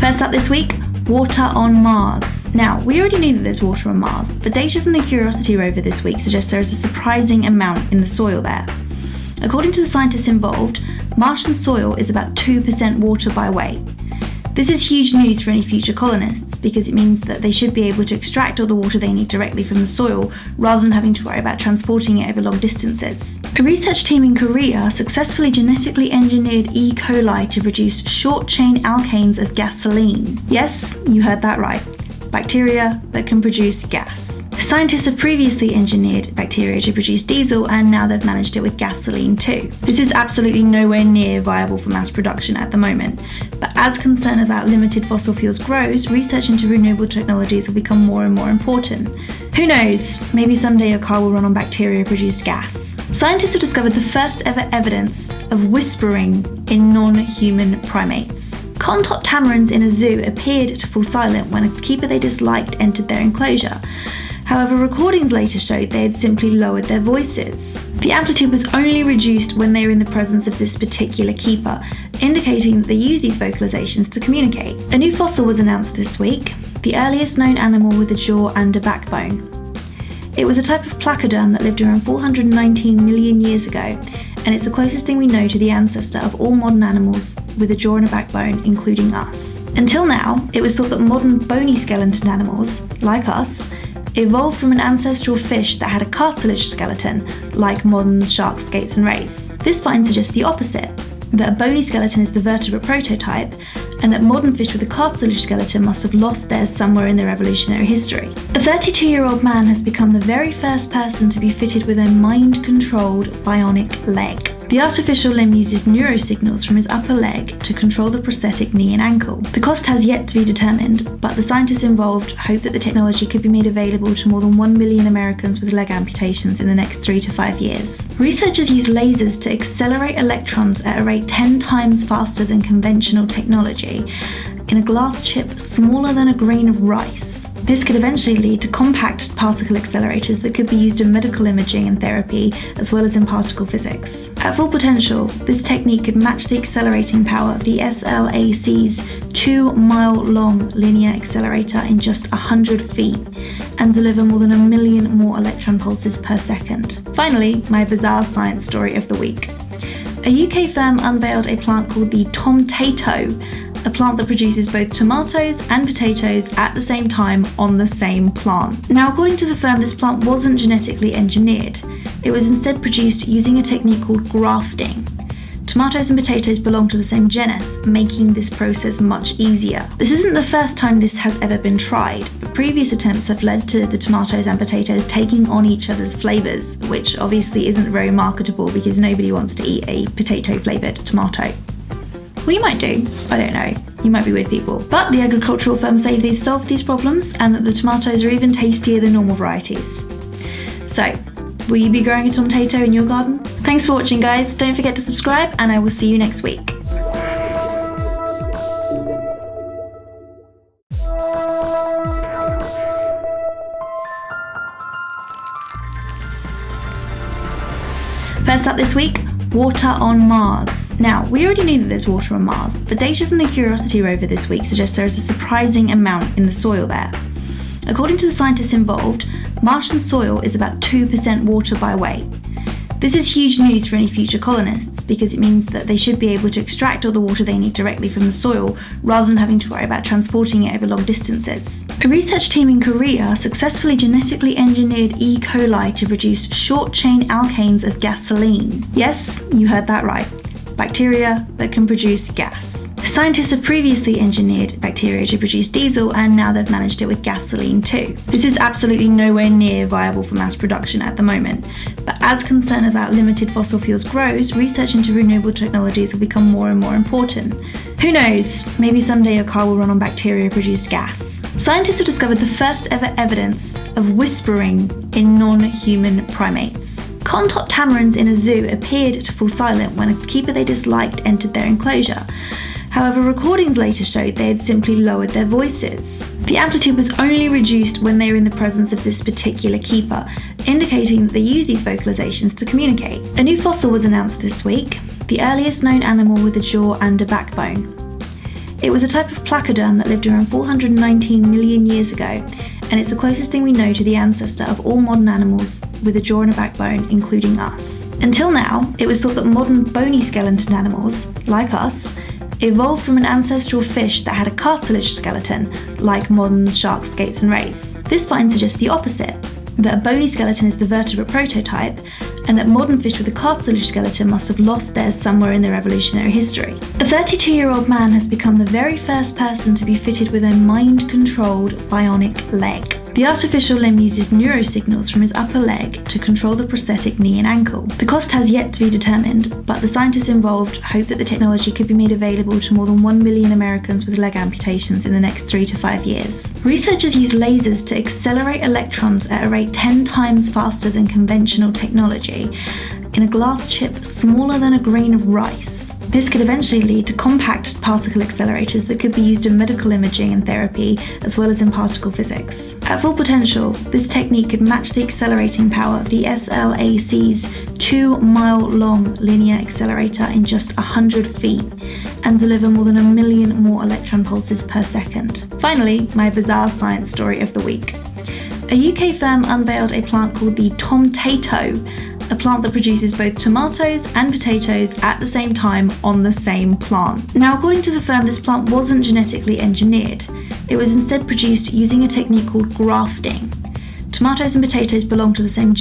First up this week, water on Mars. Now, we already knew that there's water on Mars, but data from the Curiosity rover this week suggests there is a surprising amount in the soil there. According to the scientists involved, Martian soil is about 2% water by weight. This is huge news for any future colonists because it means that they should be able to extract all the water they need directly from the soil rather than having to worry about transporting it over long distances. A research team in Korea successfully genetically engineered E. coli to produce short-chain alkanes of gasoline. Yes, you heard that right. Bacteria that can produce gas. Scientists have previously engineered bacteria to produce diesel and now they've managed it with gasoline too. This is absolutely nowhere near viable for mass production at the moment, but as concern about limited fossil fuels grows, research into renewable technologies will become more and more important. Who knows, maybe someday your car will run on bacteria-produced gas. Scientists have discovered the first ever evidence of whispering in non-human primates. Cotton-top tamarins in a zoo appeared to fall silent when a keeper they disliked entered their enclosure. However, recordings later showed they had simply lowered their voices. The amplitude was only reduced when they were in the presence of this particular keeper, indicating that they use these vocalizations to communicate. A new fossil was announced this week, the earliest known animal with a jaw and a backbone. It was a type of placoderm that lived around 419 million years ago, and it's the closest thing we know to the ancestor of all modern animals with a jaw and a backbone, including us. Until now, it was thought that modern bony skeleton animals, like us, evolved from an ancestral fish that had a cartilage skeleton, like modern sharks, skates and rays. This find suggests the opposite, that a bony skeleton is the vertebrate prototype, and that modern fish with a cartilage skeleton must have lost theirs somewhere in their evolutionary history. The 32-year-old man has become the very first person to be fitted with a mind-controlled bionic leg. The artificial limb uses neurosignals from his upper leg to control the prosthetic knee and ankle. The cost has yet to be determined, but the scientists involved hope that the technology could be made available to more than 1 million Americans with leg amputations in the next 3 to 5 years. Researchers use lasers to accelerate electrons at a rate 10 times faster than conventional technology in a glass chip smaller than a grain of rice. This could eventually lead to compact particle accelerators that could be used in medical imaging and therapy, as well as in particle physics. At full potential, this technique could match the accelerating power of the SLAC's 2-mile-long linear accelerator in just 100 feet, and deliver more than 1 million more electron pulses per second. Finally, my bizarre science story of the week. A UK firm unveiled a plant called the Tomtato, a plant that produces both tomatoes and potatoes at the same time on the same plant. Now, according to the firm, this plant wasn't genetically engineered. It was instead produced using a technique called grafting. Tomatoes and potatoes belong to the same genus, making this process much easier. This isn't the first time this has ever been tried, but previous attempts have led to the tomatoes and potatoes taking on each other's flavours, which obviously isn't very marketable because nobody wants to eat a potato-flavoured tomato. We might do, I don't know, you might be weird people. But the agricultural firms say they've solved these problems and that the tomatoes are even tastier than normal varieties. So, will you be growing a tomato in your garden? Thanks for watching guys, don't forget to subscribe and I will see you next week. First up this week, water on Mars. Now, we already knew that there's water on Mars, but data from the Curiosity rover this week suggests there is a surprising amount in the soil there. According to the scientists involved, Martian soil is about 2% water by weight. This is huge news for any future colonists because it means that they should be able to extract all the water they need directly from the soil rather than having to worry about transporting it over long distances. A research team in Korea successfully genetically engineered E. coli to produce short-chain alkanes of gasoline. Yes, you heard that right. Bacteria that can produce gas. Scientists have previously engineered bacteria to produce diesel and now they've managed it with gasoline too. This is absolutely nowhere near viable for mass production at the moment, but as concern about limited fossil fuels grows, research into renewable technologies will become more and more important. Who knows, maybe someday your car will run on bacteria-produced gas. Scientists have discovered the first ever evidence of whispering in non-human primates. Cotton-top tamarins in a zoo appeared to fall silent when a keeper they disliked entered their enclosure. However, recordings later showed they had simply lowered their voices. The amplitude was only reduced when they were in the presence of this particular keeper, indicating that they use these vocalizations to communicate. A new fossil was announced this week, the earliest known animal with a jaw and a backbone. It was a type of placoderm that lived around 419 million years ago, and it's the closest thing we know to the ancestor of all modern animals with a jaw and a backbone, including us. Until now, it was thought that modern bony skeleton animals, like us, evolved from an ancestral fish that had a cartilage skeleton, like modern sharks, skates, and rays. This find suggests the opposite, that a bony skeleton is the vertebrate prototype, and that modern fish with a cartilage skeleton must have lost theirs somewhere in their evolutionary history. A 32-year-old man has become the very first person to be fitted with a mind-controlled bionic leg. The artificial limb uses neurosignals from his upper leg to control the prosthetic knee and ankle. The cost has yet to be determined, but the scientists involved hope that the technology could be made available to more than 1 million Americans with leg amputations in the next 3 to 5 years. Researchers use lasers to accelerate electrons at a rate 10 times faster than conventional technology in a glass chip smaller than a grain of rice. This could eventually lead to compact particle accelerators that could be used in medical imaging and therapy, as well as in particle physics. At full potential, this technique could match the accelerating power of the SLAC's 2-mile-long linear accelerator in just 100 feet, and deliver more than 1 million more electron pulses per second. Finally, my bizarre science story of the week. A UK firm unveiled a plant called the Tomtato, a plant that produces both tomatoes and potatoes at the same time on the same plant. Now, according to the firm, this plant wasn't genetically engineered. It was instead produced using a technique called grafting. Tomatoes and potatoes belong to the same